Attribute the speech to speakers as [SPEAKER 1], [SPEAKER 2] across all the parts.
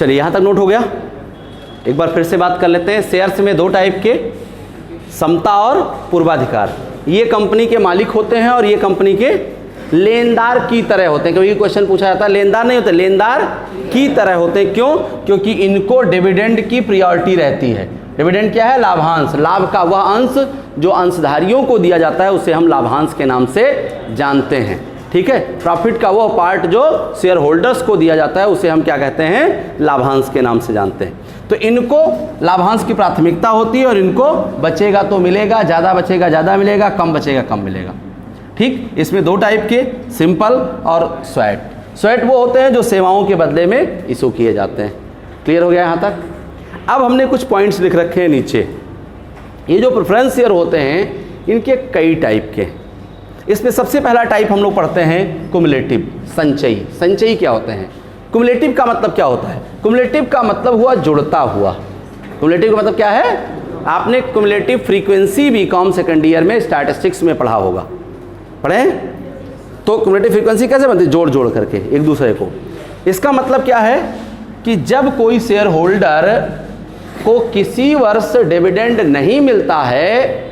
[SPEAKER 1] चलिए यहाँ तक नोट हो गया। एक बार फिर से बात कर लेते हैं। शेयर्स में दो टाइप के, समता और पूर्वाधिकार। ये कंपनी के मालिक होते हैं और ये कंपनी के लेनदार की तरह होते हैं। कभी क्वेश्चन पूछा जाता है, लेनदार नहीं होते, लेनदार की तरह होते हैं। क्यों? क्योंकि इनको डिविडेंड की प्रायोरिटी रहती है। डिविडेंड क्या है? लाभांश। लाभ का वह अंश जो अंशधारियों को दिया जाता है उसे हम लाभांश के नाम से जानते हैं। ठीक है। प्रॉफिट का वो पार्ट जो शेयर होल्डर्स को दिया जाता है उसे हम क्या कहते हैं? लाभांश के नाम से जानते हैं। तो इनको लाभांश की प्राथमिकता होती है और इनको बचेगा तो मिलेगा, ज़्यादा बचेगा ज़्यादा मिलेगा, कम बचेगा कम मिलेगा। ठीक। इसमें दो टाइप के, सिंपल और स्वैट। स्वैट वो होते हैं जो सेवाओं के बदले में इशू किए जाते हैं। क्लियर हो गया यहाँ तक? अब हमने कुछ पॉइंट्स लिख रखे हैं नीचे। ये जो प्रेफरेंस शेयर होते हैं इनके कई टाइप के। इसमें सबसे पहला टाइप हम लोग पढ़ते हैं कुमुलेटिव, संचयी। संचयी क्या होते हैं? कुमुलेटिव का मतलब क्या होता है? कुमुलेटिव का मतलब हुआ जुड़ता हुआ। कुमुलेटिव का मतलब क्या है? आपने cumulative frequency BCom second year में स्टैटिस्टिक्स में पढ़ा होगा। पढ़े? तो कुमुलेटिव फ्रीक्वेंसी कैसे बनती है? जोड़ जोड़ करके एक दूसरे को। इसका मतलब क्या है कि जब कोई शेयर होल्डर को किसी वर्ष डिविडेंड नहीं मिलता है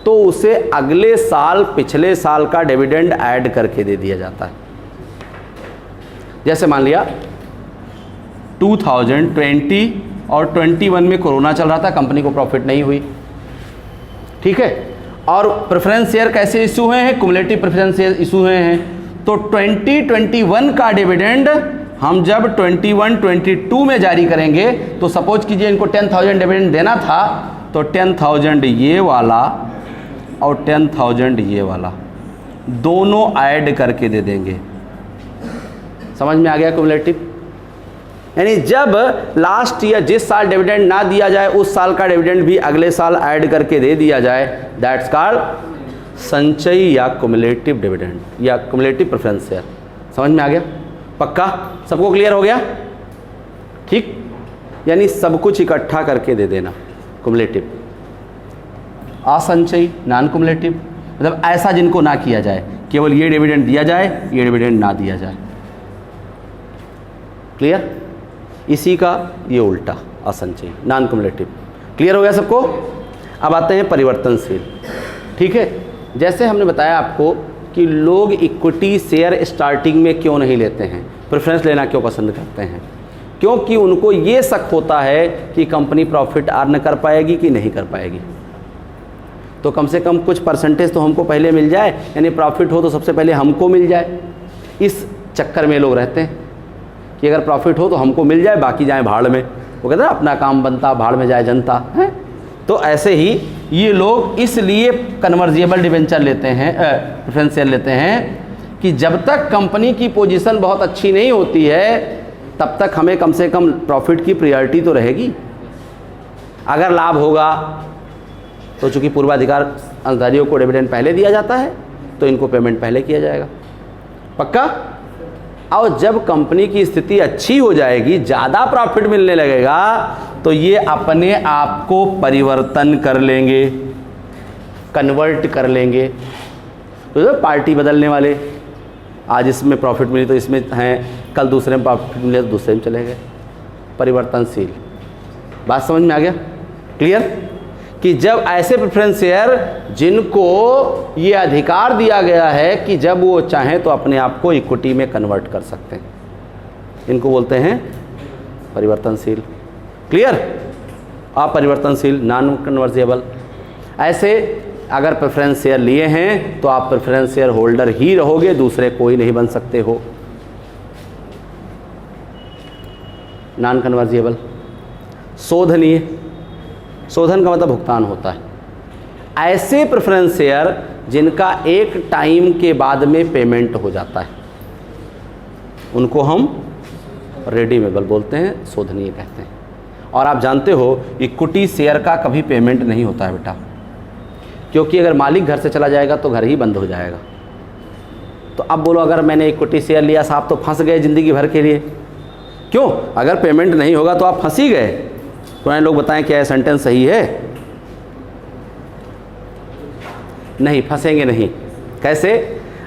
[SPEAKER 1] तो उसे अगले साल पिछले साल का डिविडेंड ऐड करके दे दिया जाता है। जैसे मान लिया 2020 और 21 में कोरोना चल रहा था, कंपनी को प्रॉफिट नहीं हुई। ठीक है। और प्रेफरेंस शेयर कैसे इशू हुए हैं? कुमुलेटिव प्रेफरेंस शेयर इशू हुए हैं। तो 2021 का डिविडेंड हम जब 21-22 में जारी करेंगे तो सपोज कीजिए इनको 10,000 डिविडेंड देना था, तो 10,000 ये वाला और 10,000 ये वाला दोनों ऐड करके दे देंगे। समझ में आ गया कुमुलेटिव? यानी जब लास्ट ईयर जिस साल डिविडेंड ना दिया जाए उस साल का डिविडेंड भी अगले साल ऐड करके दे दिया जाए, दैट्स कॉल्ड संचयी या कुमुलेटिव डिविडेंड या कुमुलेटिव प्रेफरेंस शेयर। समझ में आ गया? पक्का? सबको क्लियर हो गया? ठीक। यानी सब कुछ इकट्ठा करके दे देना, कुमुलेटिव। असंचयी, नॉन कुमुलेटिव, मतलब ऐसा जिनको ना किया जाए, केवल ये डिविडेंड दिया जाए, ये डिविडेंड ना दिया जाए। क्लियर? इसी का ये उल्टा, असंचयी, नॉन कुमुलेटिव। क्लियर हो गया सबको? अब आते हैं परिवर्तनशील। ठीक है। जैसे हमने बताया आपको कि लोग इक्विटी शेयर स्टार्टिंग में क्यों नहीं लेते हैं, प्रेफरेंस लेना क्यों पसंद करते हैं? क्योंकि उनको ये शक होता है कि कंपनी प्रॉफिट अर्न कर पाएगी कि नहीं कर पाएगी। तो कम से कम कुछ परसेंटेज तो हमको पहले मिल जाए, यानी प्रॉफिट हो तो सबसे पहले हमको मिल जाए। इस चक्कर में लोग रहते हैं कि अगर प्रॉफिट हो तो हमको मिल जाए, बाकी जाए भाड़ में। वो कहते हैं अपना काम बनता भाड़ में जाए जनता है। तो ऐसे ही ये लोग इसलिए कन्वर्जेबल डिबेंचर लेते हैं, प्रेफरेंस शेयर लेते हैं कि जब तक कंपनी की पोजीशन बहुत अच्छी नहीं होती है तब तक हमें कम से कम प्रॉफिट की प्रायोरिटी तो रहेगी। अगर लाभ होगा तो चूंकि पूर्वाधिकार अंशधारियों को डिविडेंड पहले दिया जाता है तो इनको पेमेंट पहले किया जाएगा। पक्का? और जब कंपनी की स्थिति अच्छी हो जाएगी, ज़्यादा प्रॉफिट मिलने लगेगा, तो ये अपने आप को परिवर्तन कर लेंगे, कन्वर्ट कर लेंगे। तो पार्टी बदलने वाले, आज इसमें प्रॉफिट मिली तो इसमें हैं, कल दूसरे में प्रॉफिट मिले तो दूसरे में चले गए। परिवर्तनशील। बात समझ में आ गया? क्लियर? कि जब ऐसे प्रेफरेंस शेयर जिनको ये अधिकार दिया गया है कि जब वो चाहें तो अपने आप को इक्विटी में कन्वर्ट कर सकते हैं, इनको बोलते हैं परिवर्तनशील। क्लियर? अपरिवर्तनशील, नॉन कन्वर्जेबल। ऐसे अगर प्रेफरेंस शेयर लिए हैं तो आप प्रेफरेंस शेयर होल्डर ही रहोगे, दूसरे कोई नहीं बन सकते हो। नॉन कन्वर्जेबल। शोधनीय, शोधन का मतलब भुगतान होता है। ऐसे प्रेफरेंस शेयर जिनका एक टाइम के बाद में पेमेंट हो जाता है उनको हम रिडीमेबल बोलते हैं, शोधनीय कहते हैं। और आप जानते हो इक्विटी शेयर का कभी पेमेंट नहीं होता है बेटा, क्योंकि अगर मालिक घर से चला जाएगा तो घर ही बंद हो जाएगा। तो अब बोलो अगर मैंने इक्विटी शेयर लिया साहब तो फंस गए ज़िंदगी भर के लिए। क्यों? अगर पेमेंट नहीं होगा तो आप फंस ही गए। पुराने लोग बताएं क्या यह सेंटेंस सही है? नहीं, फंसेंगे नहीं। कैसे?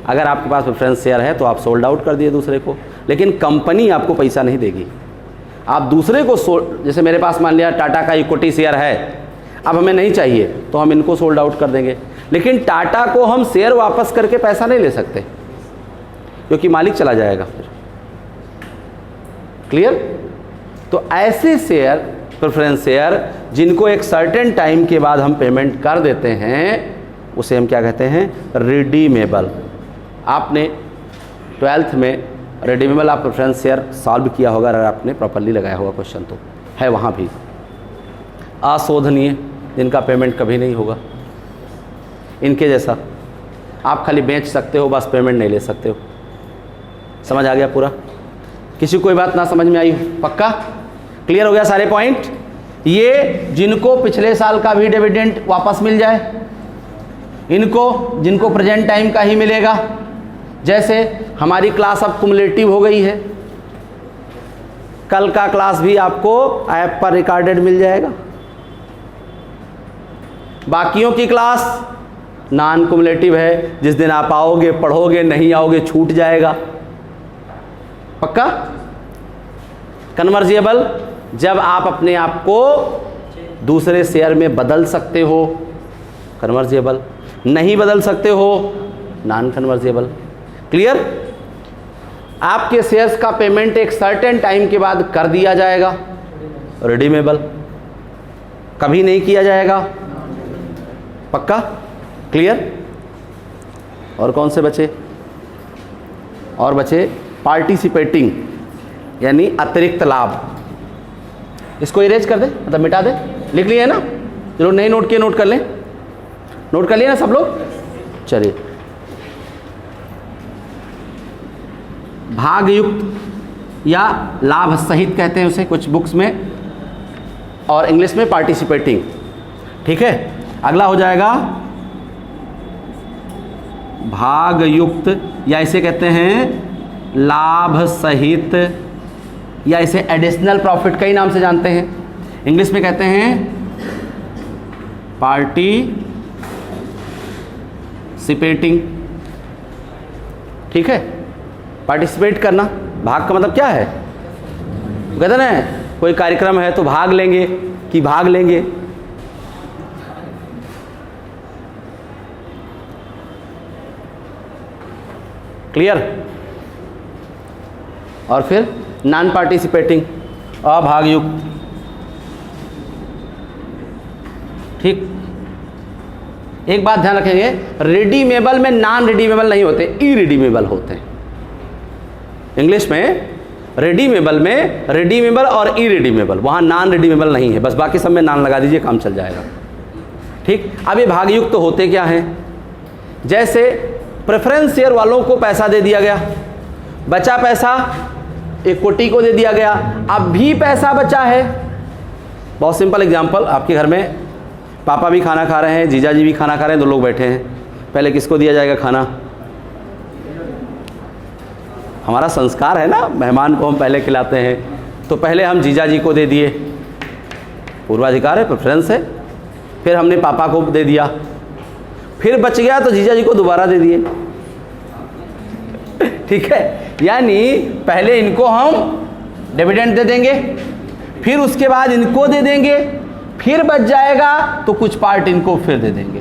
[SPEAKER 1] अगर आपके पास प्रेफरेंस शेयर है तो आप सोल्ड आउट कर दिए दूसरे को, लेकिन कंपनी आपको पैसा नहीं देगी। आप दूसरे को जैसे मेरे पास मान लिया टाटा का इक्विटी शेयर है, अब हमें नहीं चाहिए तो हम इनको सोल्ड आउट कर देंगे, लेकिन टाटा को हम शेयर वापस करके पैसा नहीं ले सकते क्योंकि मालिक चला जाएगा फिर। क्लियर? तो ऐसे शेयर, प्रेफरेंस शेयर, जिनको एक सर्टेन टाइम के बाद हम पेमेंट कर देते हैं, उसे हम क्या कहते हैं? रिडीमेबल। आपने 12th में रिडीमेबल आप प्रेफरेंस शेयर सॉल्व किया होगा, अगर आपने प्रॉपरली लगाया होगा क्वेश्चन तो है वहाँ भी। अशोधनीय, जिनका पेमेंट कभी नहीं होगा, इनके जैसा आप खाली बेच सकते हो, बस पेमेंट नहीं ले सकते हो। समझ आ गया पूरा? किसी कोई बात ना समझ में आई? पक्का क्लियर हो गया सारे पॉइंट? ये जिनको पिछले साल का भी डिविडेंड वापस मिल जाए, इनको जिनको प्रेजेंट टाइम का ही मिलेगा। जैसे हमारी क्लास अब कुमुलेटिव हो गई है, कल का क्लास भी आपको ऐप पर रिकॉर्डेड मिल जाएगा। बाकियों की क्लास नॉन कुमुलेटिव है, जिस दिन आप आओगे पढ़ोगे, नहीं आओगे छूट जाएगा। पक्का? कन्वर्जेबल, जब आप अपने आप को दूसरे शेयर में बदल सकते हो, कन्वर्जेबल। नहीं बदल सकते हो, नॉन कन्वर्जेबल। क्लियर? आपके शेयर्स का पेमेंट एक सर्टेन टाइम के बाद कर दिया जाएगा, रिडीमेबल। कभी नहीं किया जाएगा। पक्का? क्लियर? और कौन से बचे? और बचे पार्टिसिपेटिंग, यानी अतिरिक्त लाभ। इसको इरेज कर दे, मतलब मिटा दे। लिख लिए है ना? जो नहीं नोट किए नोट कर लें। नोट कर लिए ना सब लोग? चलिए, भागयुक्त या लाभ सहित कहते हैं उसे कुछ बुक्स में, और इंग्लिश में पार्टिसिपेटिंग। ठीक है? अगला हो जाएगा भागयुक्त, या इसे कहते हैं लाभ सहित, या इसे एडिशनल प्रॉफिट कई नाम से जानते हैं। इंग्लिश में कहते हैं पार्टिसिपेटिंग। ठीक है? पार्टिसिपेट करना, भाग का मतलब क्या है? कहते ना कोई कार्यक्रम है तो भाग लेंगे कि भाग लेंगे। क्लियर? और फिर नॉन पार्टिसिपेटिंग, अभागयुक्त। ठीक? एक बात ध्यान रखेंगे, रिडीमेबल में नॉन रिडीमेबल नहीं होते, इरिडीमेबल होते हैं। इंग्लिश में रिडीमेबल में रिडीमेबल और इरिडीमेबल, वहाँ नॉन रिडीमेबल नहीं है, बस बाकी सब में नॉन लगा दीजिए, काम चल जाएगा। ठीक? अब ये भागयुक्त होते क्या हैं? जैसे प्रेफरेंस शेयर वालों को पैसा दे दिया गया, बचा पैसा इक्विटी को दे दिया गया, अब भी पैसा बचा है। बहुत सिंपल एग्जांपल, आपके घर में पापा भी खाना खा रहे हैं, जीजा जी भी खाना खा रहे हैं, दो लोग बैठे हैं, पहले किसको दिया जाएगा खाना? हमारा संस्कार है ना, मेहमान को हम पहले खिलाते हैं, तो पहले हम जीजा जी को दे दिए, पूर्वाधिकार है, प्रेफरेंस है। फिर हमने पापा को दे दिया, फिर बच गया तो जीजा जी को दोबारा दे दिए। ठीक है? यानी पहले इनको हम डिविडेंड दे देंगे, फिर उसके बाद इनको दे देंगे, फिर बच जाएगा तो कुछ पार्ट इनको फिर दे देंगे।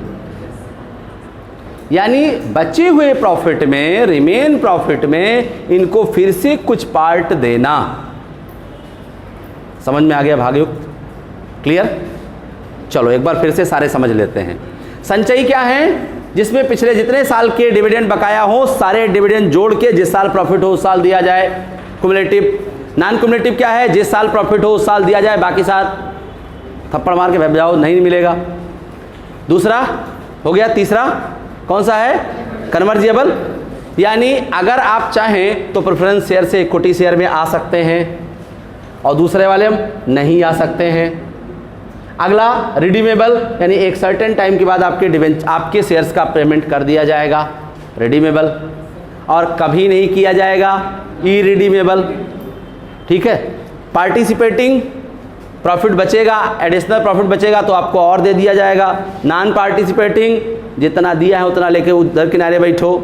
[SPEAKER 1] यानी बचे हुए प्रॉफिट में, रिमेन प्रॉफिट में इनको फिर से कुछ पार्ट देना। समझ में आ गया भागयुक्त? क्लियर? चलो एक बार फिर से सारे समझ लेते हैं। संचयी क्या है? जिसमें पिछले जितने साल के डिविडेंड बकाया हो, सारे डिविडेंड जोड़ के जिस साल प्रॉफिट हो उस साल दिया जाए। कुमुलेटिव। नॉन कुमुलेटिव क्या है? जिस साल प्रॉफिट हो उस साल दिया जाए, बाकी साल थप्पड़ मार के बैठ जाओ, नहीं मिलेगा। दूसरा हो गया। तीसरा कौन सा है? कन्वर्जेबल, यानी अगर आप चाहें तो प्रेफरेंस शेयर से इक्विटी शेयर में आ सकते हैं और दूसरे वाले हम नहीं आ सकते हैं। अगला रिडीमेबल, यानी एक सर्टेन टाइम के बाद आपके शेयर्स का पेमेंट कर दिया जाएगा, रिडीमेबल। और कभी नहीं किया जाएगा, इरिडीमेबल। ठीक है? पार्टिसिपेटिंग, प्रॉफिट बचेगा, एडिशनल प्रॉफिट बचेगा तो आपको और दे दिया जाएगा। नॉन पार्टिसिपेटिंग, जितना दिया है उतना लेके उधर किनारे बैठो,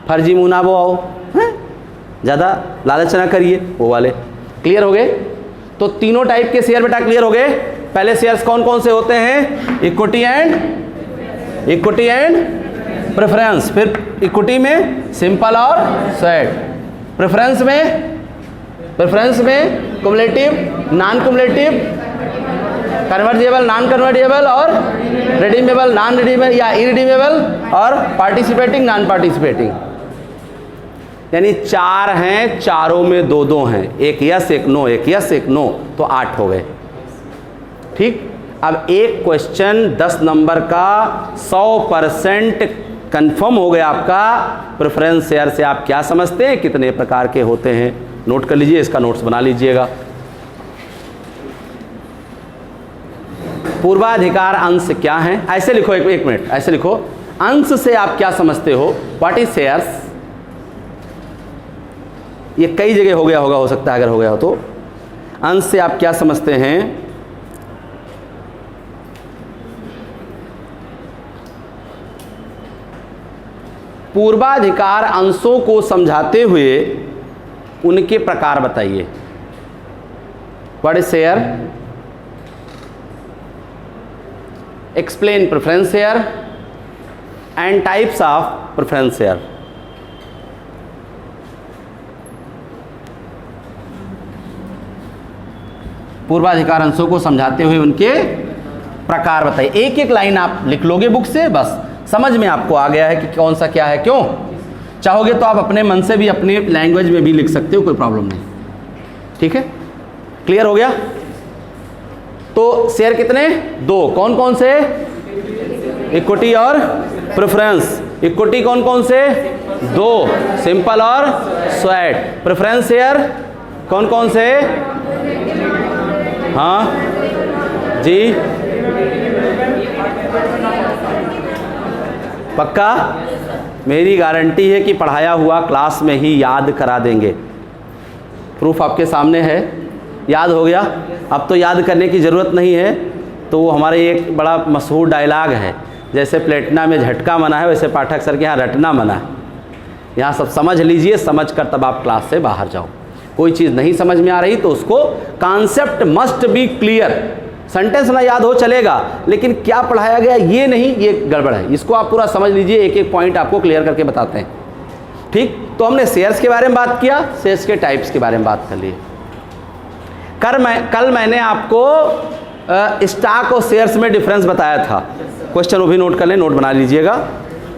[SPEAKER 1] फर्जी मुँह ना वो आओ, ज़्यादा लालच ना करिए, वो वाले। क्लियर हो गए? तो तीनों टाइप के शेयर बेटा क्लियर हो गए। पहले शेयर्स कौन कौन से होते हैं? Equity and preference. फिर इक्विटी में सिंपल और स्वेट, प्रेफरेंस में कुमुलेटिव, नॉन कुमुलेटिव, कन्वर्जेबल, नॉन कन्वर्जेबल और रिडीमेबल, नॉन रिडीमेबल या इरिडीमेबल और पार्टिसिपेटिंग, नॉन पार्टिसिपेटिंग। यानी 4 हैं, चारों में 2-2 हैं, एक यस एक नो, एक यस एक नो, तो 8 हो गए। ठीक, अब एक क्वेश्चन 10 नंबर का 100% कंफर्म हो गया आपका। प्रेफरेंस शेयर से आप क्या समझते हैं, कितने प्रकार के होते हैं? नोट कर लीजिए, इसका नोट्स बना लीजिएगा। पूर्वाधिकार अंश क्या है? ऐसे लिखो, एक मिनट ऐसे लिखो, अंश से आप क्या समझते हो? What is shares? ये कई जगह हो गया होगा, हो सकता है अगर हो गया हो तो। अंश से आप क्या समझते हैं? पूर्वाधिकार अंशों को समझाते हुए उनके प्रकार बताइए। What is share? Explain preference share and types of preference share. पूर्वाधिकार अंशों को समझाते हुए उनके प्रकार बताइए। एक एक लाइन आप लिख लोगे बुक से, बस समझ में आपको आ गया है कि कौन सा क्या है। क्यों? चाहोगे तो आप अपने मन से भी अपने लैंग्वेज में भी लिख सकते हो, कोई प्रॉब्लम नहीं। ठीक है, क्लियर हो गया? तो शेयर कितने? 2। कौन कौन से? इक्विटी और प्रेफरेंस। इक्विटी कौन कौन से? 2, सिंपल और स्वेट। प्रेफरेंस शेयर कौन कौन से? हाँ जी, पक्का? मेरी गारंटी है कि पढ़ाया हुआ क्लास में ही याद करा देंगे। प्रूफ आपके सामने है, याद हो गया। अब तो याद करने की ज़रूरत नहीं है। तो वो हमारे एक बड़ा मशहूर डायलॉग है, जैसे प्लेटिना में झटका मना है, वैसे पाठक सर के यहाँ रटना मना है। यहाँ सब समझ लीजिए, समझ कर तब आप क्लास से बाहर जाओ। कोई चीज़ नहीं समझ में आ रही तो उसको, concept must be clear. Sentence ना याद हो चलेगा, लेकिन क्या पढ़ाया गया ये नहीं, ये गड़बड़ है। इसको आप पूरा समझ लीजिए, एक एक पॉइंट आपको क्लियर करके बताते हैं। ठीक, तो हमने शेयर्स के बारे में बात किया, शेयर्स के टाइप्स के बारे में बात कर लिए। कल मैंने आपको स्टॉक और शेयर्स में डिफरेंस बताया था। क्वेश्चन वो भी नोट कर लें, नोट बना लीजिएगा,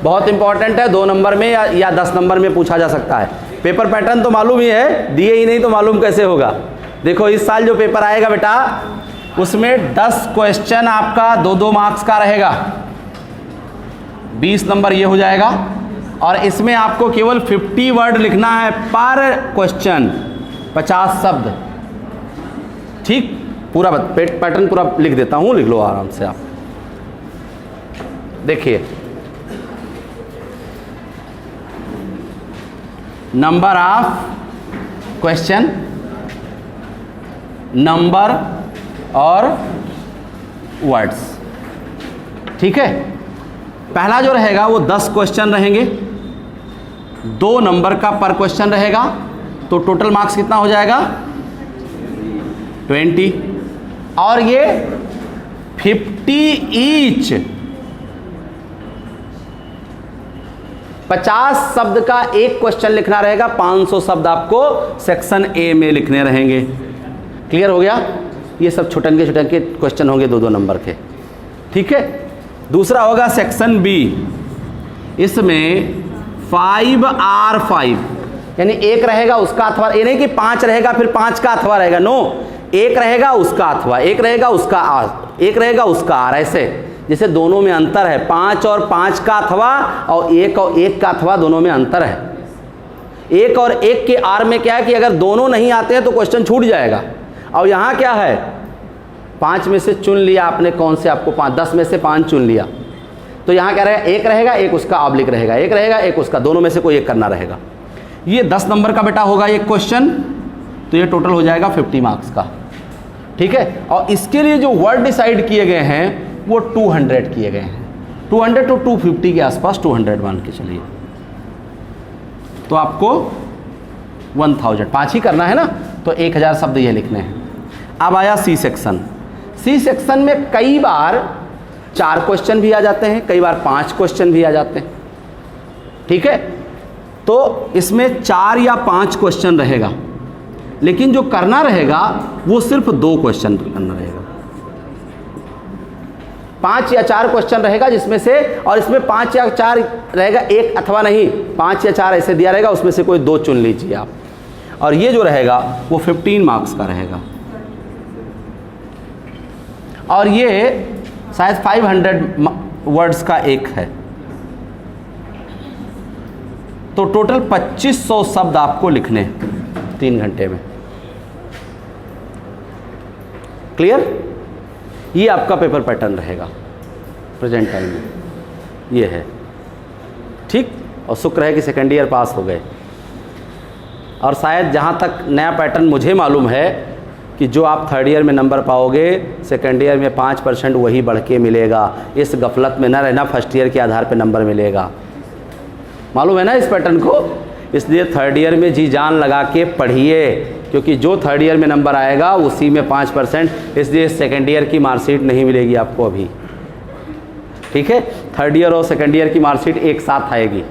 [SPEAKER 1] बहुत इंपॉर्टेंट है। 2 नंबर में या 10 नंबर में पूछा जा सकता है। पेपर पैटर्न तो मालूम ही है, दिए ही नहीं तो मालूम कैसे होगा। देखो इस साल जो पेपर आएगा बेटा, उसमें 10 क्वेश्चन आपका 2-2 मार्क्स का रहेगा, 20 नंबर ये हो जाएगा। और इसमें आपको केवल 50 वर्ड लिखना है पर क्वेश्चन, 50 शब्द। ठीक, पूरा पैटर्न पूरा लिख देता हूँ, लिख लो आराम से आप। देखिए, नंबर ऑफ क्वेश्चन, नंबर और वर्ड्स। ठीक है, पहला जो रहेगा वो 10 क्वेश्चन रहेंगे, 2 नंबर का पर क्वेश्चन रहेगा, तो टोटल मार्क्स कितना हो जाएगा? 20। और ये 50 ईच, 50 शब्द का एक क्वेश्चन लिखना रहेगा, 500 शब्द आपको सेक्शन ए में लिखने रहेंगे। क्लियर हो गया? ये सब छुटंगे क्वेश्चन होंगे 2-2 नंबर के। ठीक है, दूसरा होगा सेक्शन बी, इसमें 5R5, यानी एक रहेगा उसका अथवा, ये नहीं कि 5 रहेगा फिर 5 का अथवा रहेगा, नो, एक रहेगा उसका अथवा, एक रहेगा उसका आर, एक रहेगा उसका आर, ऐसे जैसे दोनों में अंतर है। 5 और 5 का अथवा और 1 का अथवा, दोनों में अंतर है। 1 और 1 के आर में क्या है कि अगर दोनों नहीं आते हैं तो क्वेश्चन छूट जाएगा। और यहाँ क्या है, 5 में से चुन लिया आपने, कौन से आपको 10 में से 5 चुन लिया, तो यहाँ क्या रहेगा, 1 रहेगा, 1 उसका ऑब्लिक रहेगा, 1 रहेगा, 1 उसका, दोनों में से कोई एक करना रहेगा। ये 10 नंबर का बेटा होगा एक क्वेश्चन, तो ये टोटल हो जाएगा 50 मार्क्स का। ठीक है, और इसके लिए जो वर्ड डिसाइड किए गए हैं वो 200 किए गए हैं, 200 to 250 के आसपास, 200 मान के चलिए। तो आपको 1000, 5 ही करना है ना, तो 1000 शब्द ये लिखने हैं। अब आया सी सेक्शन। सी सेक्शन में कई बार 4 क्वेश्चन भी आ जाते हैं, कई बार 5 क्वेश्चन भी आ जाते हैं। ठीक है, तो इसमें 4 या 5 क्वेश्चन रहेगा, लेकिन जो करना रहेगा वो सिर्फ 2 क्वेश्चन करना रहेगा। 5 या 4 क्वेश्चन रहेगा जिसमें से, और इसमें 5 या 4 रहेगा, 1 अथवा नहीं 5 या 4 ऐसे दिया रहेगा, उसमें से कोई 2 चुन लीजिए आप। और ये जो रहेगा वो 15 मार्क्स का रहेगा, और ये शायद 500 वर्ड्स का एक है। तो टोटल 2500 शब्द आपको लिखने 3 घंटे में। क्लियर? ये आपका पेपर पैटर्न रहेगा प्रेजेंट टाइम में, ये है। ठीक, और शुक्र है कि सेकेंड ईयर पास हो गए। और शायद जहाँ तक नया पैटर्न मुझे मालूम है कि जो आप थर्ड ईयर में नंबर पाओगे सेकेंड ईयर में 5% वही बढ़ के मिलेगा। इस गफलत में न रहना, फर्स्ट ईयर के आधार पे नंबर मिलेगा। मालूम है ना इस पैटर्न को? इसलिए थर्ड ईयर में जी जान लगा के पढ़िए, क्योंकि जो थर्ड ईयर में नंबर आएगा उसी में 5%, इसलिए सेकेंड ईयर की मार्कशीट नहीं मिलेगी आपको अभी। ठीक है, थर्ड ईयर और सेकेंड ईयर की मार्कशीट एक साथ आएगी।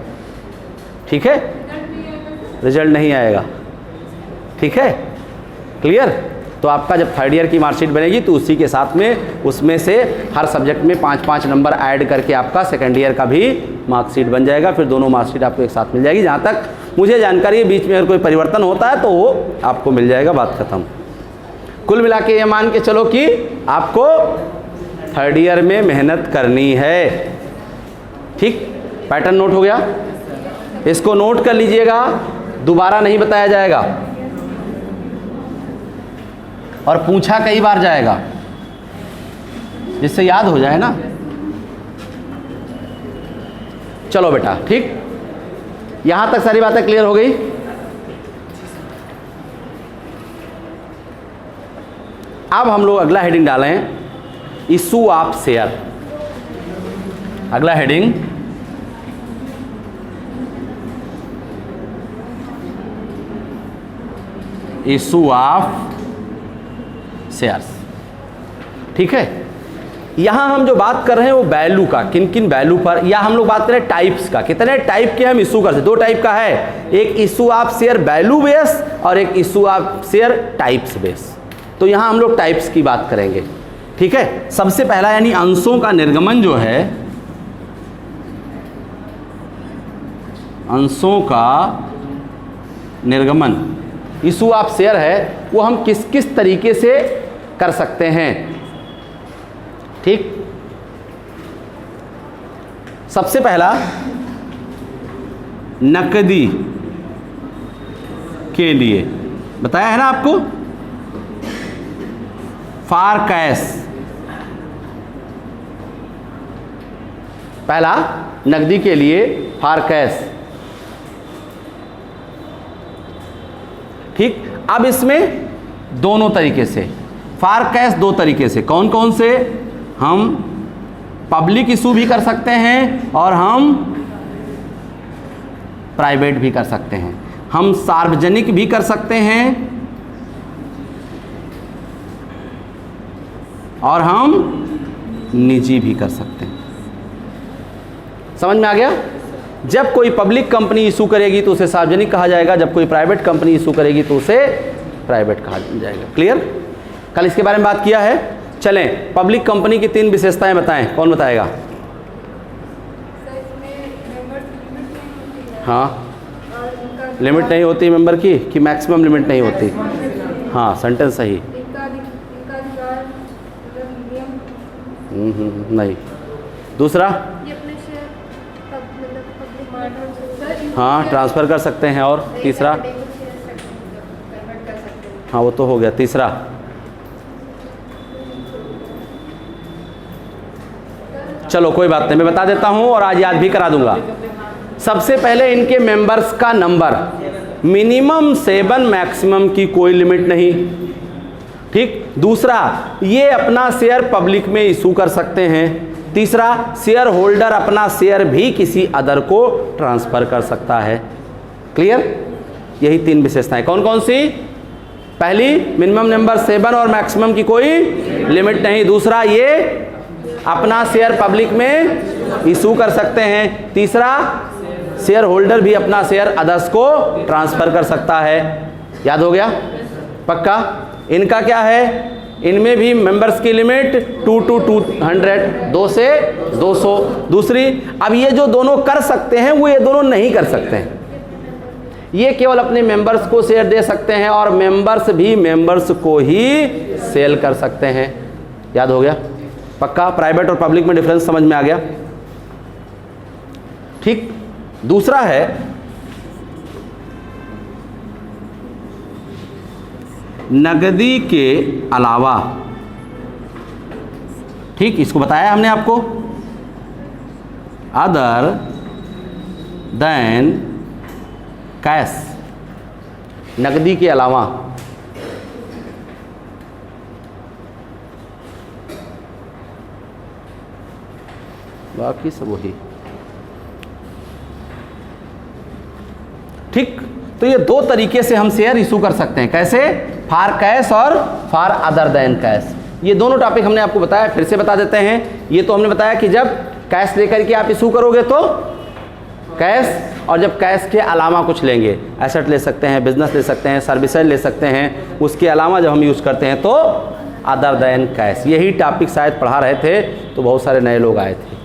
[SPEAKER 1] ठीक है, रिजल्ट नहीं आएगा। ठीक है, क्लियर? तो आपका जब थर्ड ईयर की मार्कशीट बनेगी तो उसी के साथ में उसमें से हर सब्जेक्ट में 5-5 नंबर ऐड करके आपका सेकेंड ईयर का भी मार्कशीट बन जाएगा। फिर दोनों मार्कशीट आपको एक साथ मिल जाएगी। जहाँ तक मुझे जानकारी है, बीच में अगर कोई परिवर्तन होता है तो वो आपको मिल जाएगा, बात खत्म। कुल मिला के ये मान के चलो कि आपको थर्ड ईयर में मेहनत करनी है। ठीक, पैटर्न नोट हो गया? इसको नोट कर लीजिएगा, दोबारा नहीं बताया जाएगा और पूछा कई बार जाएगा, जिससे याद हो जाए ना। चलो बेटा, ठीक, यहां तक सारी बातें क्लियर हो गई। अब हम लोग अगला हेडिंग डालें, इशू ऑफ शेयर। अगला हेडिंग इशू ऑफ शेयर्स। ठीक है, यहां हम जो बात कर रहे हैं वो वैल्यू का, किन किन वैल्यू पर, या हम लोग बात करें टाइप्स का, कितने टाइप के हम इशू कर सकते। 2 टाइप का है, एक issue of share value base और एक issue of share types base. तो यहां हम लोग टाइप्स की बात करेंगे। ठीक है, सबसे पहला यानी अंशों का निर्गमन जो है, अंशों का निर्गमन इशू ऑफ शेयर है, वो हम किस किस तरीके से कर सकते हैं। ठीक, सबसे पहला नकदी के लिए बताया है ना आपको, फॉर कैश। पहला नकदी के लिए फॉर कैश। ठीक, अब इसमें दोनों तरीके से फॉर कैश, 2 तरीके से। कौन कौन से? हम पब्लिक इशू भी कर सकते हैं और हम प्राइवेट भी कर सकते हैं। हम सार्वजनिक भी कर सकते हैं और हम निजी भी कर सकते हैं। समझ में आ गया? जब कोई पब्लिक कंपनी इशू करेगी तो उसे सार्वजनिक कहा जाएगा, जब कोई प्राइवेट कंपनी इशू करेगी तो उसे प्राइवेट कहा जाएगा। क्लियर? कल इसके बारे में बात किया है। चलें, पब्लिक कंपनी की 3 विशेषताएं बताएं, कौन बताएगा? हाँ, लिमिट नहीं होती मेंबर की, कि मैक्सिमम लिमिट नहीं होती? हाँ, सेंटेंस सही। नहीं। दूसरा? हाँ, ट्रांसफ़र कर सकते हैं। और तीसरा? हाँ, वो तो हो गया। तीसरा? चलो कोई बात नहीं, मैं बता देता हूँ और आज याद भी करा दूंगा। सबसे पहले इनके मेंबर्स का नंबर, मिनिमम 7, मैक्सिमम की कोई लिमिट नहीं। ठीक। दूसरा, ये अपना शेयर पब्लिक में इशू कर सकते हैं। तीसरा, शेयर होल्डर अपना शेयर भी किसी अदर को ट्रांसफर कर सकता है। क्लियर? यही 3 विशेषताएं। कौन कौन सी? पहली, मिनिमम नंबर 7 और मैक्सिमम की कोई लिमिट नहीं। दूसरा, ये अपना शेयर पब्लिक में इशू कर सकते हैं। तीसरा, शेयर होल्डर भी अपना शेयर अदर्स को ट्रांसफर कर सकता है। याद हो गया? पक्का? इनका क्या है? इनमें भी मेंबर्स की लिमिट 2 to 200, 2 से 200। दूसरी, अब ये जो दोनों कर सकते हैं वो ये दोनों नहीं कर सकते हैं। ये केवल अपने मेंबर्स को शेयर दे सकते हैं और मेंबर्स भी मेंबर्स को ही सेल कर सकते हैं। याद हो गया? पक्का? प्राइवेट और पब्लिक में डिफरेंस समझ में आ गया? ठीक। दूसरा है नगदी के अलावा। ठीक, इसको बताया हमने आपको, अदर देन कैश, नगदी के अलावा। बाकी सब वही। ठीक, तो ये दो तरीके से हम शेयर इशू कर सकते हैं। कैसे? फॉर कैश और फॉर अदर देन कैश। ये दोनों टॉपिक हमने आपको बताया, फिर से बता देते हैं। ये तो हमने बताया कि जब कैश लेकर के आप इशू करोगे तो कैश, और जब कैश के अलावा कुछ लेंगे, एसेट ले सकते हैं, बिजनेस ले सकते हैं, सर्विसेज ले सकते हैं, उसके अलावा जब हम यूज़ करते हैं तो अदर देन कैश। यही टॉपिक शायद पढ़ा रहे थे तो बहुत सारे नए लोग आए थे।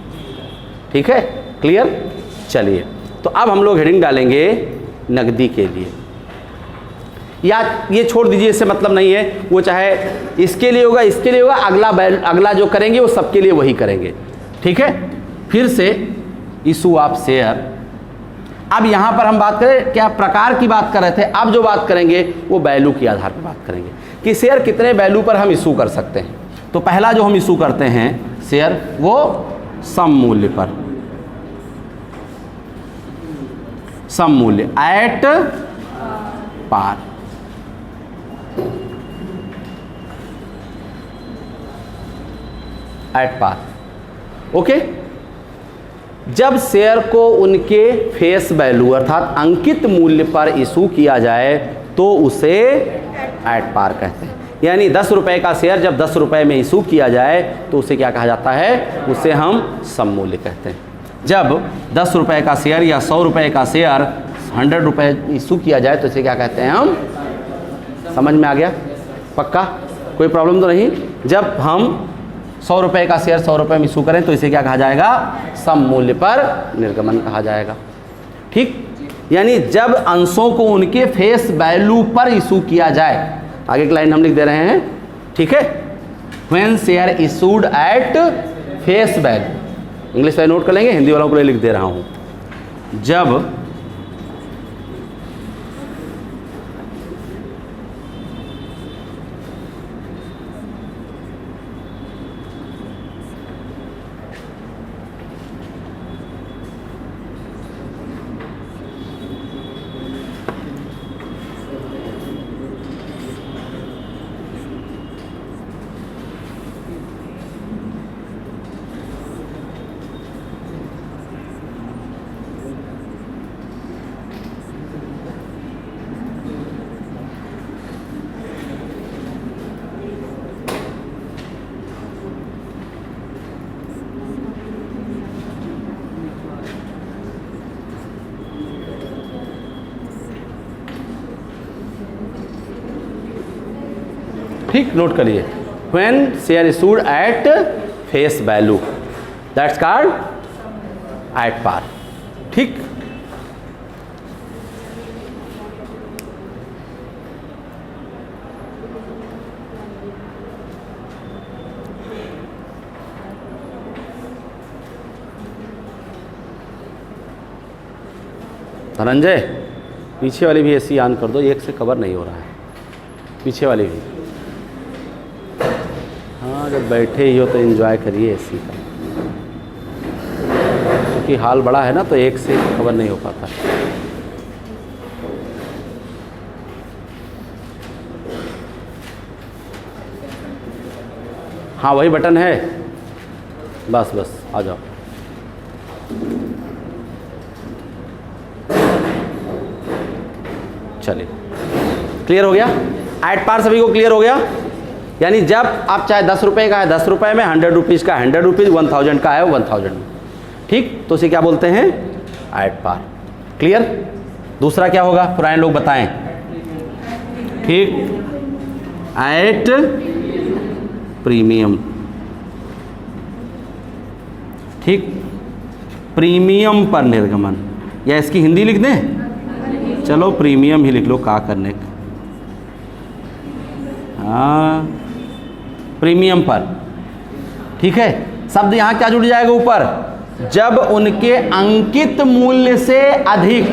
[SPEAKER 1] ठीक है? क्लियर? चलिए, तो अब हम लोग हेडिंग डालेंगे नगदी के लिए। या ये छोड़ दीजिए, इससे मतलब नहीं है, वो चाहे इसके लिए होगा, इसके लिए होगा, अगला जो करेंगे वो सबके लिए वही करेंगे। ठीक है? फिर से इशू ऑफ शेयर। अब यहाँ पर हम बात करें, क्या प्रकार की बात कर रहे थे, अब जो बात करेंगे वो वैल्यू के आधार पर बात करेंगे कि शेयर कितने वैल्यू पर हम इशू कर सकते हैं। तो पहला जो हम इशू करते हैं शेयर, वो सम मूल्य पर, सम मूल्य, at par. At par. Okay? जब शेयर को उनके फेस वैल्यू अर्थात अंकित मूल्य पर इशू किया जाए तो उसे एट पार कहते हैं। यानी 10 रुपए का शेयर जब 10 रुपए में इशू किया जाए तो उसे क्या कहा जाता है? उसे हम सम मूल्य कहते हैं। जब 10 रुपए का शेयर या 100 रुपए का शेयर 100 रुपए इशू किया जाए तो इसे क्या कहते हैं हम? समझ में आ गया? पक्का? कोई प्रॉब्लम तो नहीं? जब हम 100 रुपए का शेयर 100 रुपए में इशू करें तो इसे क्या कहा जाएगा? सम मूल्य पर निर्गमन कहा जाएगा। ठीक? यानी जब अंशों को उनके फेस वैल्यू पर इशू किया जाए, आगे की लाइन हम लिख दे रहे हैं। ठीक है? When share issued at face value, English में नोट कर लेंगे, हिंदी वालों को लिख दे रहा हूं। जब ठीक, नोट करिए, when share issued at face value, that's called at par. ठीक? धनंजय, पीछे वाली भी एसी ऑन कर दो, एक से कवर नहीं हो रहा है, पीछे वाली भी। हाँ, जब बैठे ही हो तो एंजॉय करिए एसी का, क्योंकि हाल बड़ा है ना तो एक से कवर नहीं हो पाता। हाँ, वही बटन है, बस बस आ जाओ। चलिए, क्लियर हो गया? एट पार सभी को क्लियर हो गया? यानी जब आप चाहे 10 रुपये का है 10 रुपये में, 100 रुपीज़ का 100 रुपीज़, 1000 का है 1000 में, ठीक? तो उसे क्या बोलते हैं? At par. क्लियर? दूसरा क्या होगा पुराने लोग बताएं? ठीक, एट प्रीमियम। ठीक, प्रीमियम पर निर्गमन, या इसकी हिंदी लिख दें? चलो प्रीमियम ही लिख लो, का करने का। हाँ, प्रीमियम पर। ठीक है, शब्द यहाँ क्या जुड़ जाएगा ऊपर? जब उनके अंकित मूल्य से अधिक,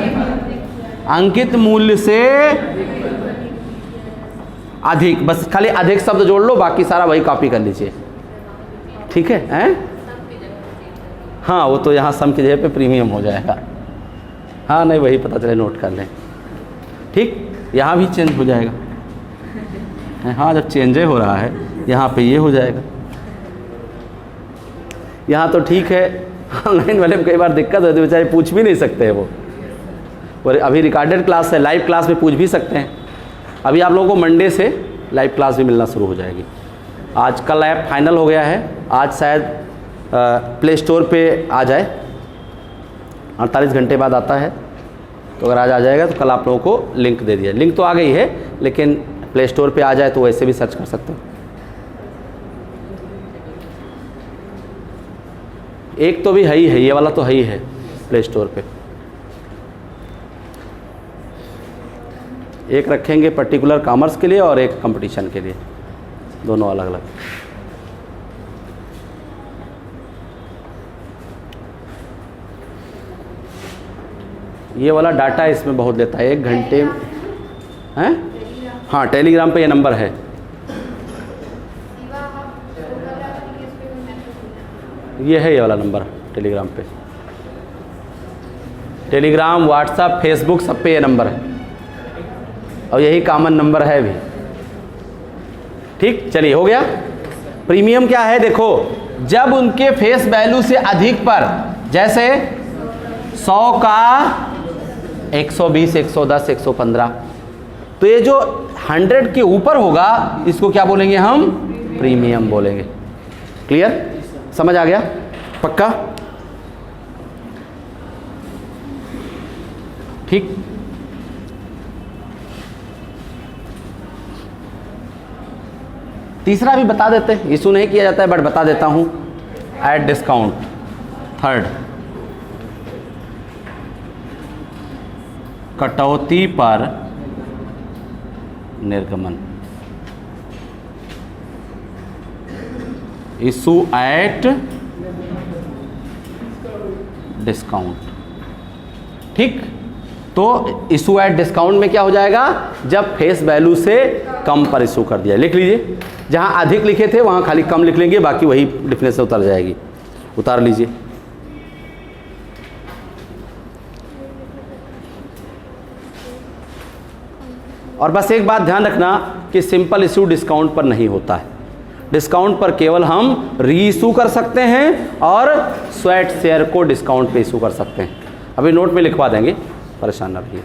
[SPEAKER 1] अंकित मूल्य से अधिक, बस खाली अधिक शब्द जोड़ लो, बाकी सारा वही कॉपी कर लीजिए। ठीक है, हैं? हाँ, वो तो यहाँ सम की जगह पे प्रीमियम हो जाएगा। हाँ, नहीं वही पता चले, नोट कर लें। ठीक, यहाँ भी चेंज हो जाएगा। हाँ, जब चेंज हो रहा है यहाँ पे ये हो जाएगा। यहाँ तो ठीक है, ऑनलाइन वाले में कई बार दिक्कत होती है, बेचारे पूछ भी नहीं सकते हैं वो। और अभी रिकॉर्डेड क्लास है, लाइव क्लास में पूछ भी सकते हैं। अभी आप लोगों को मंडे से लाइव क्लास भी मिलना शुरू हो जाएगी। आज कल ऐप फाइनल हो गया है, आज शायद प्ले स्टोर पे आ जाए, 48 घंटे बाद आता है, तो अगर आज आ जाएगा तो कल आप लोगों को लिंक दे दिया। लिंक तो आ गई है, लेकिन प्ले स्टोर पे आ जाए तो वैसे भी सर्च कर सकते हो। एक तो भी है ही है, ये वाला तो है ही है प्ले स्टोर पे। एक रखेंगे पर्टिकुलर कॉमर्स के लिए और एक कंपटीशन के लिए, दोनों अलग अलग। ये वाला डाटा इसमें बहुत लेता है, 1 घंटे हैं। हाँ, टेलीग्राम पे ये नंबर है। ये है ये वाला नंबर टेलीग्राम पे, टेलीग्राम, व्हाट्सएप, फेसबुक सब पे ये नंबर है, और यही कॉमन नंबर है भी। ठीक, चलिए हो गया। प्रीमियम क्या है? देखो, जब उनके फेस वैल्यू से अधिक पर, जैसे 100 का 120, 110, 115, तो ये जो 100 के ऊपर होगा इसको क्या बोलेंगे हम? प्रीमियम बोलेंगे। क्लियर? समझ आ गया? पक्का? ठीक, तीसरा भी बता देते हैं, इशू नहीं किया जाता है बट बता देता हूं। एट डिस्काउंट, थर्ड, कटौती पर निर्गमन। Issue at discount. ठीक, तो इशू एट डिस्काउंट में क्या हो जाएगा? जब फेस वैल्यू से कम पर इशू कर दिया। लिख लीजिए, जहां अधिक लिखे थे वहां खाली कम लिख लेंगे, बाकी वही डिफरेंस उतर जाएगी। उतार लीजिए। और बस एक बात ध्यान रखना कि सिंपल इशू डिस्काउंट पर नहीं होता है। डिस्काउंट पर केवल हम री इशू कर सकते हैं और स्वेट शेयर को डिस्काउंट पे इशू कर सकते हैं। अभी नोट में लिखवा देंगे, परेशान ना रहिए।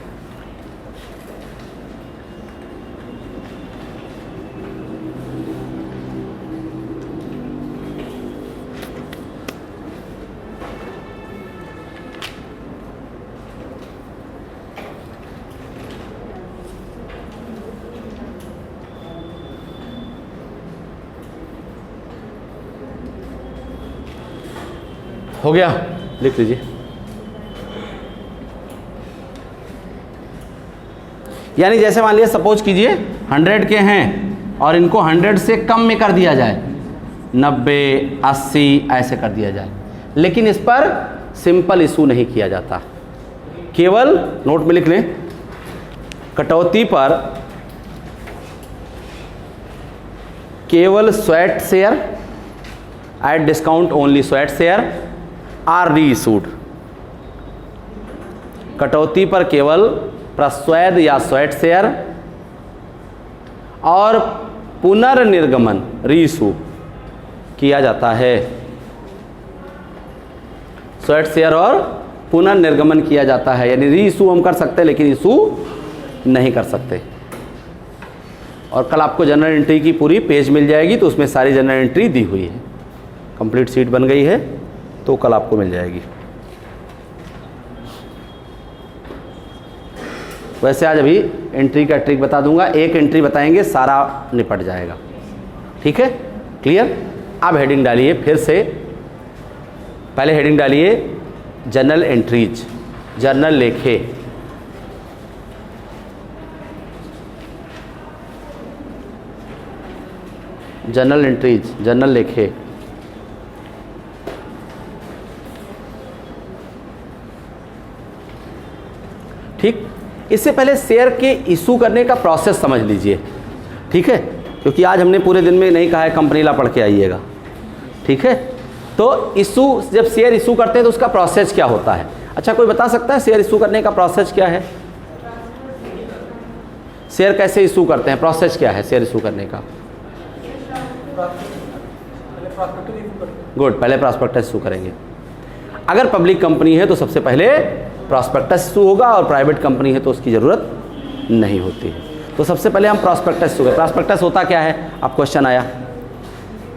[SPEAKER 1] हो गया? लिख लीजिए। यानी जैसे मान लिया, सपोज कीजिए 100 के हैं और इनको 100 से कम में कर दिया जाए, 90, 80 ऐसे कर दिया जाए, लेकिन इस पर सिंपल इशू नहीं किया जाता। केवल नोट में लिख लें, कटौती पर केवल sweat share, at discount only sweat share are reissued. कटौती पर केवल प्रस्वेद या स्वेट शेयर और पुनर्निर्गमन री इशू किया जाता है। स्वेट शेयर और पुनर्निर्गमन किया जाता है, यानी री इशू हम कर सकते हैं लेकिन इशू नहीं कर सकते। और कल आपको जनरल एंट्री की पूरी पेज मिल जाएगी, तो उसमें सारी जनरल एंट्री दी हुई है, कंप्लीट शीट बन गई है, तो कल आपको मिल जाएगी। वैसे आज अभी एंट्री का ट्रिक बता दूंगा, एक एंट्री बताएंगे, सारा निपट जाएगा। ठीक है, क्लियर। अब हेडिंग डालिए फिर से, पहले हेडिंग डालिए जनरल एंट्रीज, जर्नल लेखे। जनरल एंट्रीज, जर्नल लेखे। ठीक, इससे पहले शेयर के इशू करने का प्रोसेस समझ लीजिए। ठीक है, क्योंकि आज हमने पूरे दिन में नहीं कहा है कंपनी ला पढ़ के आइएगा। ठीक है, तो इशू, जब शेयर इशू करते हैं तो उसका प्रोसेस क्या होता है? अच्छा, कोई बता सकता है शेयर इशू करने का प्रोसेस क्या है? शेयर कैसे इशू करते हैं, प्रोसेस क्या है शेयर इशू करने का? गुड, पहले प्रॉस्पेक्टस इशू करेंगे। अगर पब्लिक कंपनी है तो सबसे पहले प्रॉस्पेक्टस इशू होगा, और प्राइवेट कंपनी है तो उसकी ज़रूरत नहीं होती है। तो सबसे पहले हम प्रॉस्पेक्टस इशू करें। प्रॉस्पेक्टस होता क्या है? अब क्वेश्चन आया,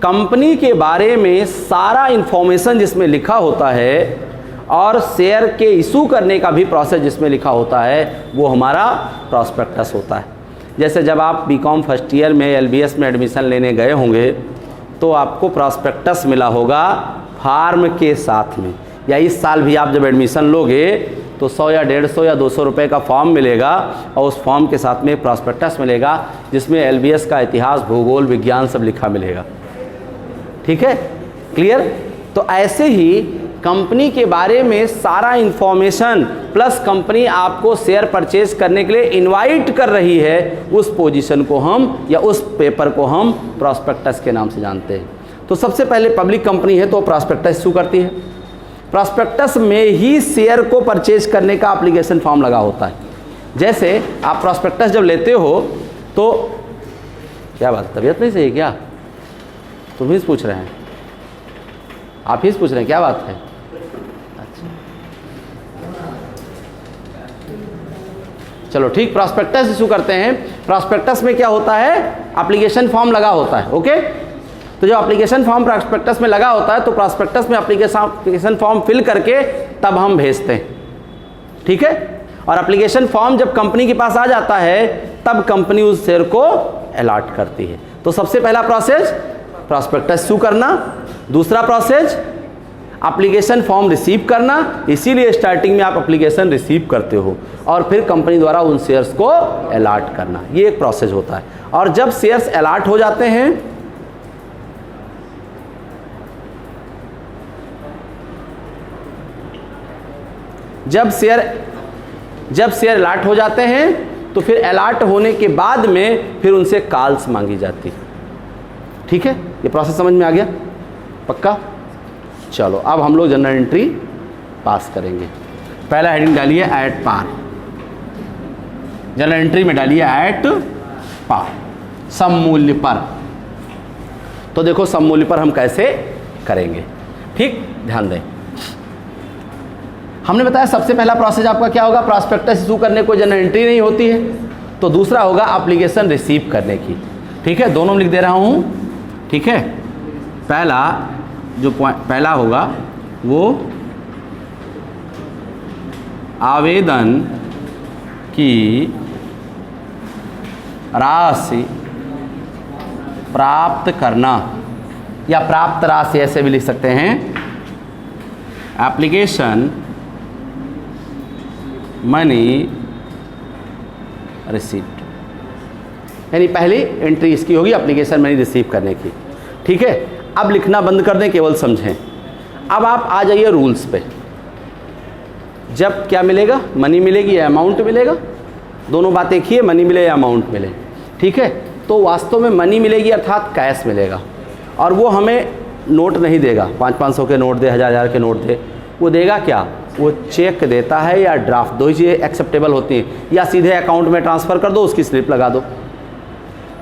[SPEAKER 1] कंपनी के बारे में सारा इंफॉर्मेशन जिसमें लिखा होता है और शेयर के इशू करने का भी प्रोसेस जिसमें लिखा होता है, वो हमारा प्रॉस्पेक्टस होता है। जैसे जब आप बीकॉम फर्स्ट ईयर में एलबीएस में एडमिशन लेने गए होंगे तो आपको प्रॉस्पेक्टस मिला होगा फार्म के साथ में, या इस साल भी आप जब एडमिशन लोगे तो 100 या 150 या 200 रुपये का फॉर्म मिलेगा, और उस फॉर्म के साथ में एक प्रॉस्पेक्टस मिलेगा जिसमें एलबीएस का इतिहास, भूगोल, विज्ञान सब लिखा मिलेगा। ठीक है, क्लियर। तो ऐसे ही कंपनी के बारे में सारा इंफॉर्मेशन प्लस कंपनी आपको शेयर परचेज करने के लिए इनवाइट कर रही है, उस पोजीशन को हम या उस पेपर को हम प्रॉस्पेक्टस के नाम से जानते हैं। तो सबसे पहले पब्लिक कंपनी है तो प्रॉस्पेक्टस इशू करती है। प्रॉस्पेक्टस में ही शेयर को परचेज करने का एप्लीकेशन फॉर्म लगा होता है। जैसे आप प्रॉस्पेक्टस जब लेते हो तो क्या बात, तबीयत नहीं सही क्या? तुम ही पूछ रहे हैं, आप ही पूछ रहे हैं, क्या बात है? अच्छा, चलो ठीक। प्रॉस्पेक्टस इशू करते हैं। प्रॉस्पेक्टस में क्या होता है? एप्लीकेशन फॉर्म लगा होता है। ओके, तो जो एप्लीकेशन फॉर्म प्रॉस्पेक्टस में लगा होता है, तो प्रॉस्पेक्टस में एप्लीकेशन फॉर्म फिल करके तब हम भेजते हैं। ठीक है, और एप्लीकेशन फॉर्म जब कंपनी के पास आ जाता है तब कंपनी उस शेयर को अलॉट करती है। तो सबसे पहला प्रोसेस प्रॉस्पेक्टस इशू करना, दूसरा प्रोसेस एप्लीकेशन फॉर्म रिसीव करना, इसीलिए स्टार्टिंग में आप एप्लीकेशन रिसीव करते हो, और फिर कंपनी द्वारा उन शेयर्स को अलॉट करना, ये एक प्रोसेस होता है। और जब शेयर्स अलॉट हो जाते हैं जब शेयर अलॉट हो जाते हैं तो फिर अलॉट होने के बाद में फिर उनसे कॉल्स मांगी जाती है। ठीक है, ये प्रोसेस समझ में आ गया? पक्का? चलो अब हम लोग जनरल एंट्री पास करेंगे। पहला हेडिंग डालिए एट पार, जनरल एंट्री में डालिए एट पार, सम मूल्य पर। तो देखो सम मूल्य पर हम कैसे करेंगे। ठीक, ध्यान दें। हमने बताया सबसे पहला प्रोसेस आपका क्या होगा? प्रॉस्पेक्टस इशू करने को जनरल एंट्री नहीं होती है, तो दूसरा होगा एप्लीकेशन रिसीव करने की। ठीक है, दोनों लिख दे रहा हूँ। ठीक है, पहला जो पहला होगा वो आवेदन की राशि प्राप्त करना, या प्राप्त राशि ऐसे भी लिख सकते हैं। एप्लीकेशन मनी रिसीप्ट, यानी पहली एंट्री इसकी होगी एप्लीकेशन मनी रिसीव करने की। ठीक है, अब लिखना बंद कर दें, केवल समझें। अब आप आ जाइए रूल्स पे। जब क्या मिलेगा? मनी मिलेगी या अमाउंट मिलेगा? दोनों बातें एक ही है, मनी मिले या अमाउंट मिले। ठीक है, तो वास्तव में मनी मिलेगी अर्थात कैश मिलेगा, और वो हमें नोट नहीं देगा, 500-500 के नोट दे, 1000 के नोट दे। वो देगा क्या? वो चेक देता है या ड्राफ्ट, दो ही चीज़ें एक्सेप्टेबल होती हैं, या सीधे अकाउंट में ट्रांसफ़र कर दो, उसकी स्लिप लगा दो।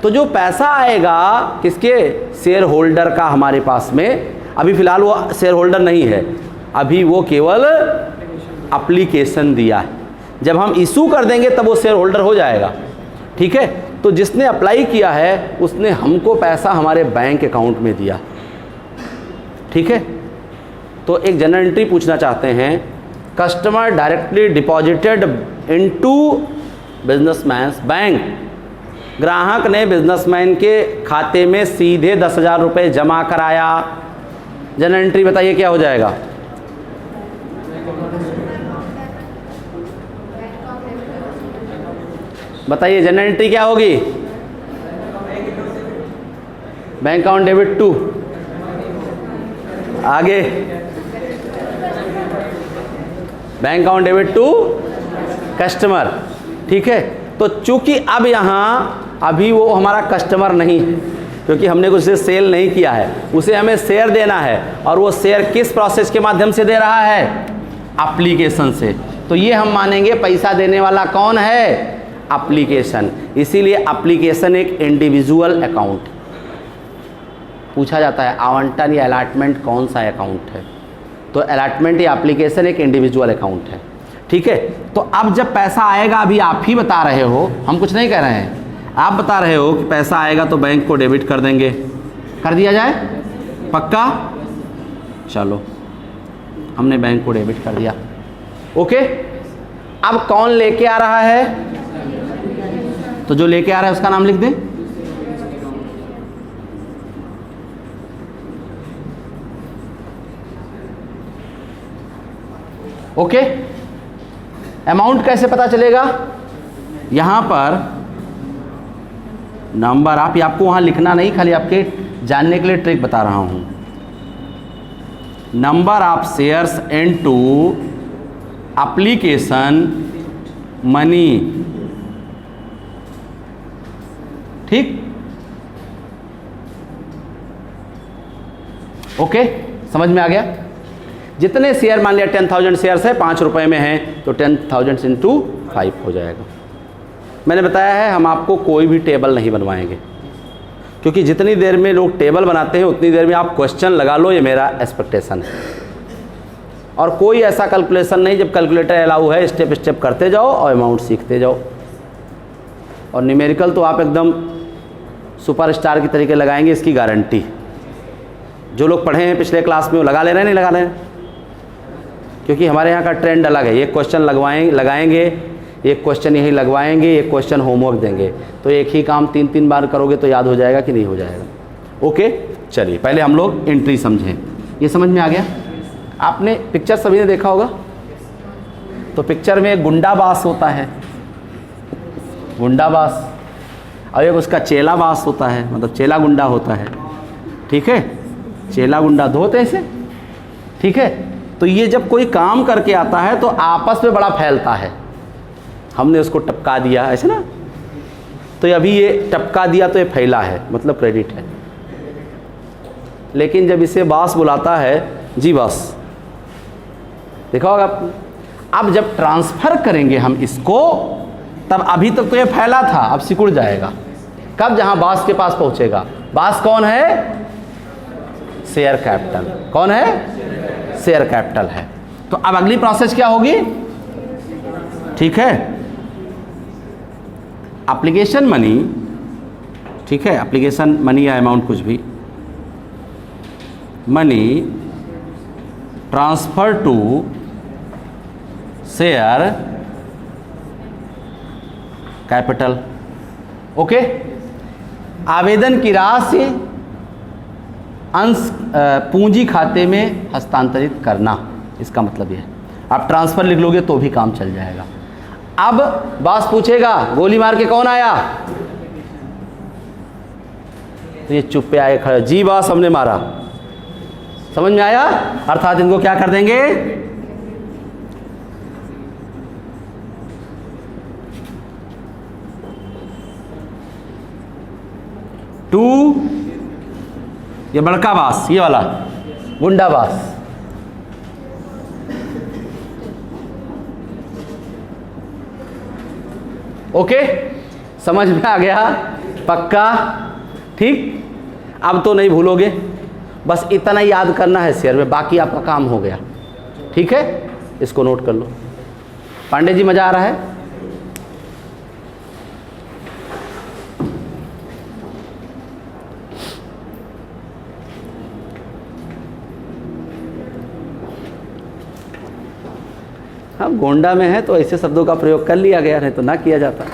[SPEAKER 1] तो जो पैसा आएगा किसके? शेयर होल्डर का हमारे पास में। अभी फ़िलहाल वो शेयर होल्डर नहीं है, अभी वो केवल एप्लीकेशन दिया है। जब हम इशू कर देंगे तब वो शेयर होल्डर हो जाएगा। ठीक है, तो जिसने अप्लाई किया है उसने हमको पैसा हमारे बैंक अकाउंट में दिया। ठीक है, तो एक जनरल एंट्री पूछना चाहते हैं, customer directly deposited into businessman's bank, ग्राहक ने बिजनेसमैन के खाते में सीधे 10,000 रुपये जमा कराया। जनरल एंट्री बताइए क्या हो जाएगा? बताइए जनरल एंट्री क्या होगी? बैंक अकाउंट डेबिट टू, आगे bank account debit to customer. ठीक है, तो चूंकि अब यहाँ अभी वो हमारा कस्टमर नहीं है, क्योंकि हमने उसे सेल नहीं किया है, उसे हमें शेयर देना है, और वो शेयर किस प्रोसेस के माध्यम से दे रहा है? एप्लीकेशन से। तो ये हम मानेंगे पैसा देने वाला कौन है? एप्लीकेशन। इसीलिए एप्लीकेशन एक इंडिविजुअल अकाउंट। पूछा जाता है आवंटन या अलॉटमेंट कौन सा अकाउंट है, तो अलॉटमेंट या एप्लीकेशन एक इंडिविजुअल अकाउंट है। ठीक है, तो अब जब पैसा आएगा, अभी आप ही बता रहे हो, हम कुछ नहीं कह रहे हैं, आप बता रहे हो कि पैसा आएगा तो बैंक को डेबिट कर देंगे, कर दिया जाए? पक्का? चलो, हमने बैंक को डेबिट कर दिया। ओके, अब कौन लेके आ रहा है? तो जो लेके आ रहा है उसका नाम लिख दें। ओके, अमाउंट कैसे पता चलेगा? यहां पर नंबर, आपको वहां लिखना नहीं, खाली आपके जानने के लिए ट्रिक बता रहा हूं। Number of shares into application money. ठीक, ओके, समझ में आ गया? जितने शेयर, मान लिया 10,000 शेयर्स है, 5 रुपए में है, तो 10,000 इंटू 5 हो जाएगा। मैंने बताया है हम आपको कोई भी टेबल नहीं बनवाएंगे, क्योंकि जितनी देर में लोग टेबल बनाते हैं उतनी देर में आप क्वेश्चन लगा लो, ये मेरा एक्सपेक्टेशन है। और कोई ऐसा कैलकुलेशन नहीं, जब कैलकुलेटर अलाउ है स्टेप स्टेप करते जाओ और अमाउंट सीखते जाओ। और न्यूमेरिकल तो आप एकदम सुपरस्टार की तरीके लगाएंगे, इसकी गारंटी। जो लोग पढ़े हैं पिछले क्लास में वो लगा ले रहे हैं, नहीं लगा रहे हैं? क्योंकि हमारे यहाँ का ट्रेंड अलग है, एक क्वेश्चन लगाएंगे, एक क्वेश्चन यही लगवाएंगे, एक क्वेश्चन होमवर्क देंगे, तो एक ही काम 3-3 बार करोगे तो याद हो जाएगा कि नहीं हो जाएगा? ओके, चलिए पहले हम लोग एंट्री समझें। ये समझ में आ गया? आपने पिक्चर सभी ने देखा होगा, तो पिक्चर में गुंडा बास होता है, गुंडा बास, और एक उसका चेला बास होता है, मतलब चेला गुंडा होता है। ठीक है, चेला गुंडा दो होते हैं ऐसे। ठीक है, तो ये जब कोई काम करके आता है तो आपस में बड़ा फैलता है, हमने उसको टपका दिया ऐसे ना, तो अभी ये टपका दिया तो ये फैला है, मतलब क्रेडिट है। लेकिन जब इसे बास बुलाता है, जी बास, देखा होगा आपने, अब जब ट्रांसफ़र करेंगे हम इसको, तब अभी तक तो ये फैला था, अब सिकुड़ जाएगा। कब? जहां बास के पास पहुंचेगा। बास कौन है? Share capital. कौन है? शेयर कैपिटल है। तो अब अगली प्रोसेस क्या होगी? ठीक है, एप्लीकेशन मनी। ठीक है, एप्लीकेशन मनी या अमाउंट कुछ भी, money transfer to share capital. Okay, आवेदन की राशि अंश पूंजी खाते में हस्तांतरित करना, इसका मतलब यह है। आप ट्रांसफ़र लिख लोगे तो भी काम चल जाएगा। अब बॉस पूछेगा गोली मार के कौन आया, तो ये चुप पे आए खड़े, जी बॉस हमने मारा। समझ में आया? अर्थात इनको क्या कर देंगे? टू, ये बड़का बास, ये वाला गुंडा बास। ओके, समझ में आ गया? पक्का? ठीक, अब तो नहीं भूलोगे, बस इतना याद करना है शेयर में, बाकी आपका काम हो गया। ठीक है, इसको नोट कर लो। पांडे जी, मज़ा आ रहा है? हम गोंडा में हैं तो ऐसे शब्दों का प्रयोग कर लिया गया, नहीं तो ना किया जाता।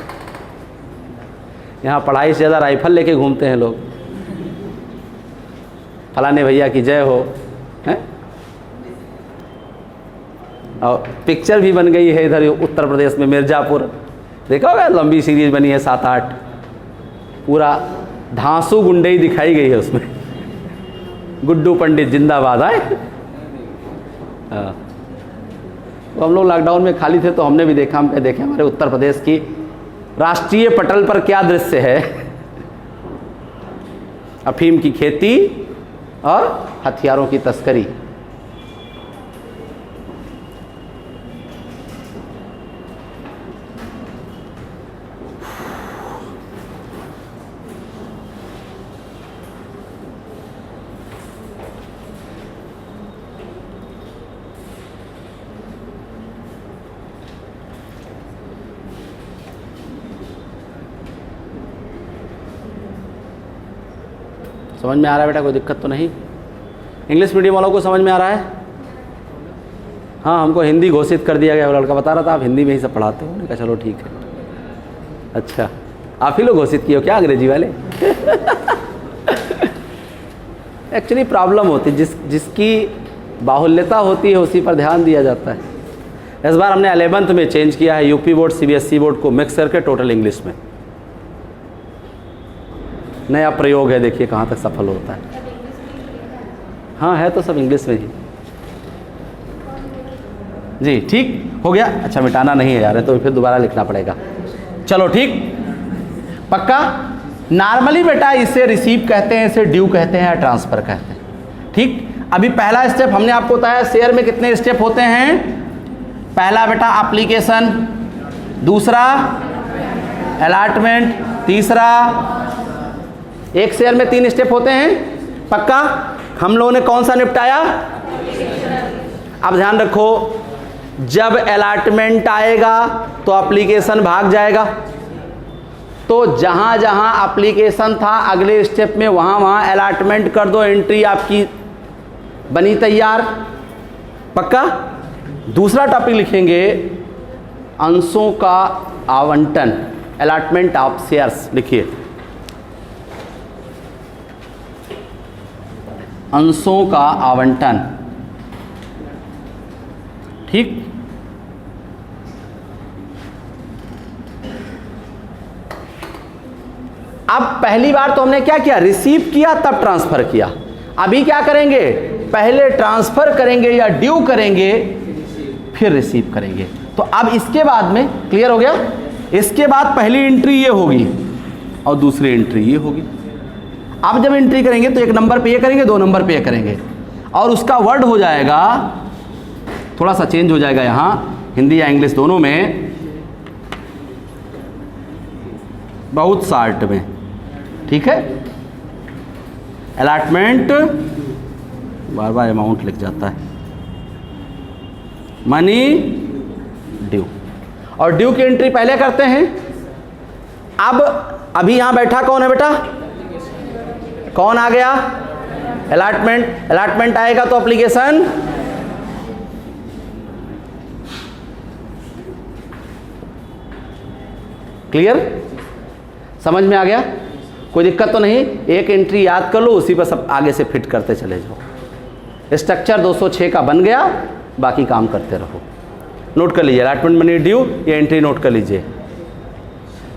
[SPEAKER 1] यहाँ पढ़ाई से ज़्यादा राइफल लेके घूमते हैं लोग, फलाने भैया की जय हो, हैं। और पिक्चर भी बन गई है इधर उत्तर प्रदेश में, मिर्ज़ापुर देखा होगा, लंबी सीरीज बनी है 7-8, पूरा धांसू गुंडई दिखाई गई है उसमें। गुड्डू पंडित जिंदाबाद आए। हाँ, तो हम लोग लॉकडाउन में खाली थे तो हमने भी देखा, हम देखे हमारे उत्तर प्रदेश की राष्ट्रीय पटल पर क्या दृश्य है। अफीम की खेती और हथियारों की तस्करी। समझ में आ रहा है बेटा, कोई दिक्कत तो नहीं? इंग्लिश मीडियम वालों को समझ में आ रहा है? हाँ, हमको हिंदी घोषित कर दिया गया। वो लड़का बता रहा था आप हिंदी में ही सब पढ़ाते हो। मैंने कहा चलो ठीक है। अच्छा, आप ही लोग घोषित किए हो क्या, अंग्रेजी वाले? एक्चुअली प्रॉब्लम होती है, जिसकी बाहुल्यता होती है उसी पर ध्यान दिया जाता है। इस बार हमने 11th में चेंज किया है, यूपी बोर्ड CBSE बोर्ड को मिक्स करके टोटल इंग्लिश में। नया प्रयोग है, देखिए कहाँ तक सफल होता है। हाँ, है तो सब इंग्लिश में ही जी। ठीक हो गया? अच्छा, मिटाना नहीं है यार, तो फिर दोबारा लिखना पड़ेगा। चलो ठीक, पक्का? नॉर्मली बेटा इसे रिसीव कहते हैं, इसे ड्यू कहते हैं या ट्रांसफ़र कहते हैं। ठीक, अभी पहला स्टेप हमने आपको बताया। शेयर में कितने स्टेप होते हैं? पहला बेटा एप्लीकेशन, दूसरा अलॉटमेंट, तीसरा, एक शेयर में 3 स्टेप होते हैं। पक्का? हम लोगों ने कौन सा निपटाया? अब ध्यान रखो, जब अलॉटमेंट आएगा तो एप्लीकेशन भाग जाएगा। तो जहां जहां एप्लीकेशन था अगले स्टेप में वहां वहां अलॉटमेंट कर दो, एंट्री आपकी बनी तैयार। पक्का? दूसरा टॉपिक लिखेंगे अंशों का आवंटन, अलॉटमेंट ऑफ शेयर्स। लिखिए, अंशों का आवंटन। ठीक, अब पहली बार तो हमने क्या किया? रिसीव किया तब ट्रांसफर किया। अभी क्या करेंगे? पहले ट्रांसफर करेंगे या ड्यू करेंगे, फिर रिसीव करेंगे। तो अब इसके बाद में क्लियर हो गया? इसके बाद पहली एंट्री ये होगी और दूसरी एंट्री ये होगी। अब जब एंट्री करेंगे तो 1 नंबर पे ये करेंगे, 2 नंबर पे ये करेंगे, और उसका वर्ड हो जाएगा, थोड़ा सा चेंज हो जाएगा यहाँ, हिंदी या इंग्लिश दोनों में, बहुत शार्ट में। ठीक है? अलॉटमेंट, बार बार अमाउंट लिख जाता है, मनी ड्यू, और ड्यू की एंट्री पहले करते हैं। अब अभी यहां बैठा कौन है बेटा? कौन आ गया? अलॉटमेंट। अलॉटमेंट आएगा तो एप्लीकेशन, क्लियर? समझ में आ गया? कोई दिक्कत तो नहीं? एक एंट्री याद कर लो, उसी पर सब आगे से फिट करते चले जाओ। स्ट्रक्चर 206 का बन गया, बाकी काम करते रहो। नोट कर लीजिए, अलॉटमेंट मनी ड्यू, ये एंट्री नोट कर लीजिए।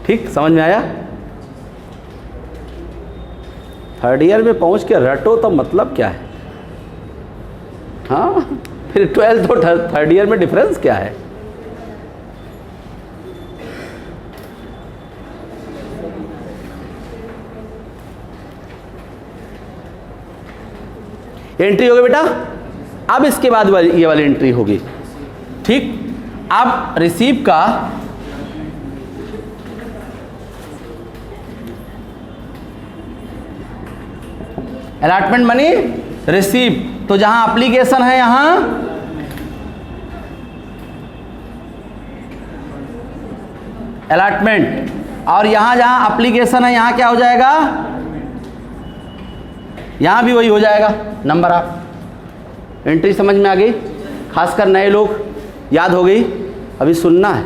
[SPEAKER 1] ठीक, समझ में आया? 3rd ईयर में पहुंच के रटो तो मतलब क्या है? हाँ, फिर 12th और 3rd ईयर में डिफरेंस क्या है? एंट्री हो गई बेटा। अब इसके बाद ये वाली एंट्री होगी। ठीक, अब रिसीव का अलॉटमेंट मनी रिसीव, तो जहां एप्लीकेशन है यहां अलॉटमेंट, और यहां जहां एप्लीकेशन है यहां क्या हो जाएगा? यहां भी वही हो जाएगा नंबर। आप एंट्री समझ में आ गई? खासकर नए लोग याद हो गई? अभी सुनना है,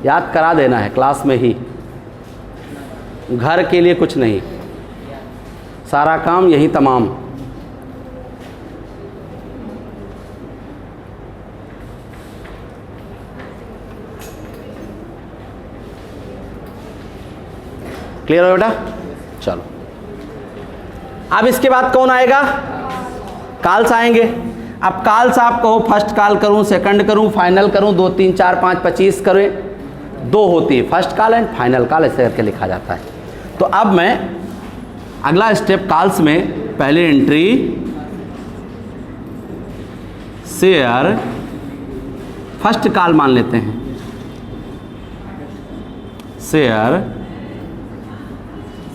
[SPEAKER 1] याद करा देना है क्लास में ही, घर के लिए कुछ नहीं, सारा काम यही तमाम। क्लियर हो बेटा? चलो, अब इसके बाद कौन आएगा? कॉल्स आएंगे। अब कॉल्स आप कहो फर्स्ट कॉल करूं, सेकंड करूं, फाइनल करूं, 2 3 4 5 25 करें, 2 होती है, first call and final call ऐसे करके लिखा जाता है। तो अब मैं अगला स्टेप कॉल्स में पहले एंट्री शेयर फर्स्ट कॉल मान लेते हैं, share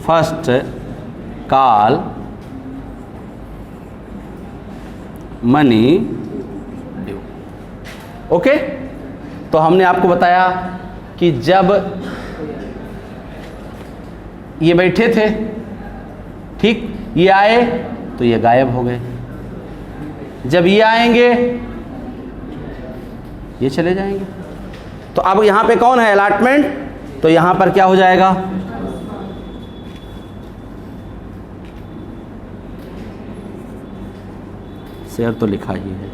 [SPEAKER 1] first call money due. Okay, तो हमने आपको बताया कि जब ये बैठे थे, ठीक, ये आए तो ये गायब हो गए, जब ये आएंगे ये चले जाएंगे। तो अब यहां पे कौन है? अलॉटमेंट। तो यहां पर क्या हो जाएगा? शेयर तो लिखा ही है,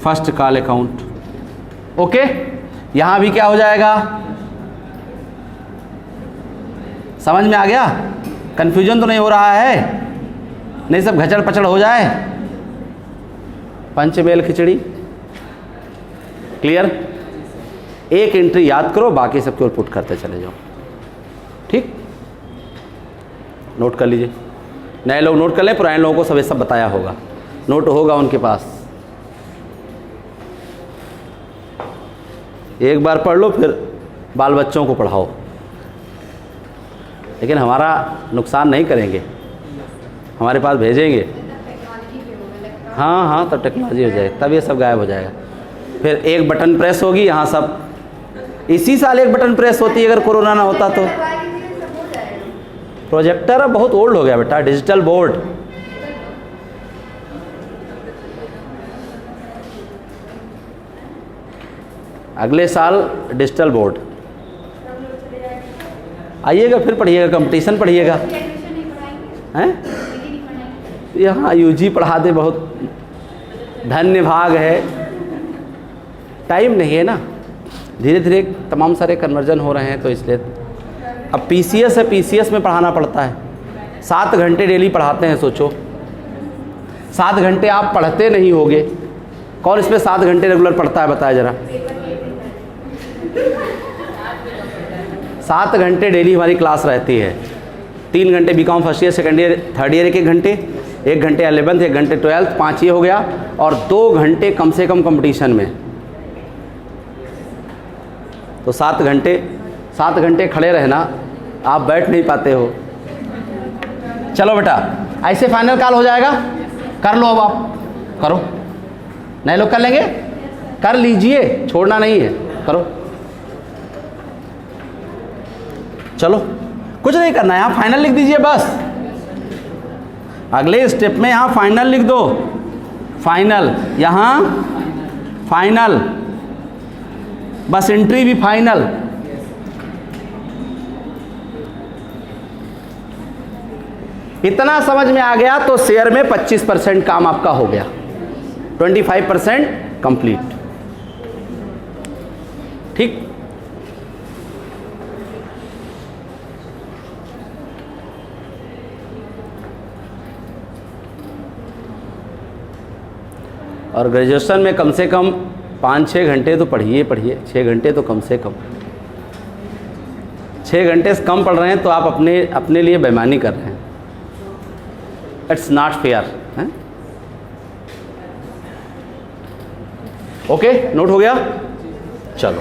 [SPEAKER 1] फर्स्ट कॉल अकाउंट। ओके, यहां भी क्या हो जाएगा? समझ में आ गया? कंफ्यूजन तो नहीं हो रहा है? नहीं सब घचड़ पचड़ हो जाए, पंचमेल खिचड़ी। क्लियर? एक एंट्री याद करो, बाकी सबके ऊपर पुट करते चले जाओ। ठीक, नोट कर लीजिए, नए लोग नोट कर लें, पुराने लोगों को सब ये सब बताया होगा, नोट होगा उनके पास। एक बार पढ़ लो, फिर बाल बच्चों को पढ़ाओ, लेकिन हमारा नुकसान नहीं करेंगे, हमारे पास भेजेंगे। हाँ हाँ, तब टेक्नोलॉजी हो जाएगी, तब ये सब गायब हो जाएगा। फिर एक बटन प्रेस होगी, यहाँ सब, इसी साल एक बटन प्रेस होती है, अगर कोरोना ना होता तो। प्रोजेक्टर अब बहुत ओल्ड हो गया बेटा, डिजिटल बोर्ड। अगले साल डिजिटल बोर्ड आइएगा, फिर पढ़िएगा, कंपटीशन पढ़िएगा। हैं? यहाँ यूजी पढ़ा दे, बहुत धन्य भाग है, टाइम नहीं है ना, धीरे धीरे तमाम सारे कन्वर्जन हो रहे हैं, तो इसलिए अब पीसीएस है, पीसीएस में पढ़ाना पड़ता है, 7 घंटे डेली पढ़ाते हैं। सोचो 7 घंटे आप पढ़ते नहीं होगे, कौन इसमें 7 घंटे रेगुलर पढ़ता है बताया जरा? 7 घंटे डेली हमारी क्लास रहती है, 3 घंटे BCom first year, second year, third year 1 घंटे, 1 घंटे 11th, 1 घंटे 12th, 5 ये हो गया, और 2 घंटे कम से कम कंपटीशन में। तो 7 घंटे खड़े रहना, आप बैठ नहीं पाते हो। चलो बेटा, ऐसे फाइनल कॉल हो जाएगा, कर लो, अब आप करो, नए लोग कर लेंगे, कर लीजिए, छोड़ना नहीं है, करो। चलो, कुछ नहीं करना है, यहाँ फाइनल लिख दीजिए बस। अगले स्टेप में यहाँ फाइनल लिख दो, फाइनल, यहाँ फाइनल, बस एंट्री भी फाइनल। इतना समझ में आ गया तो शेयर में 25% काम आपका हो गया, 25% कंप्लीट। ठीक, और ग्रेजुएशन में कम से कम 5-6 घंटे तो पढ़िए, 6 घंटे तो कम से कम, 6 घंटे से कम पढ़ रहे हैं तो आप अपने लिए बेईमानी कर रहे हैं, it's not fair. Okay, note हो गया? चलो,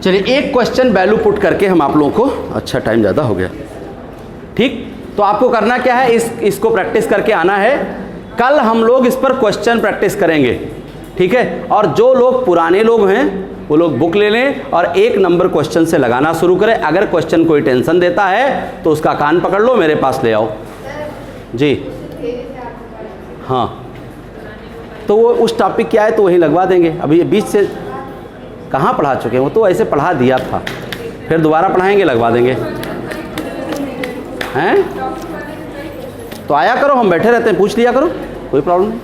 [SPEAKER 1] चलिए एक क्वेश्चन वैल्यू पुट करके हम आप लोगों को, अच्छा टाइम ज़्यादा हो गया, ठीक, तो आपको करना क्या है, इसको प्रैक्टिस करके आना है कल हम लोग इस पर क्वेश्चन प्रैक्टिस करेंगे, ठीक है। और जो लोग पुराने लोग हैं वो लोग बुक ले लें और 1 नंबर क्वेश्चन से लगाना शुरू करें। अगर क्वेश्चन कोई टेंशन देता है तो उसका कान पकड़ लो, मेरे पास ले आओ जी। हाँ, तो वो उस टॉपिक क्या है तो वहीं लगवा देंगे। अभी ये बीच से कहाँ पढ़ा चुके हैं, वो तो ऐसे पढ़ा दिया था, फिर दोबारा पढ़ाएंगे, लगवा देंगे। हैं तो आया करो, हम बैठे रहते हैं, पूछ लिया करो, कोई प्रॉब्लम नहीं।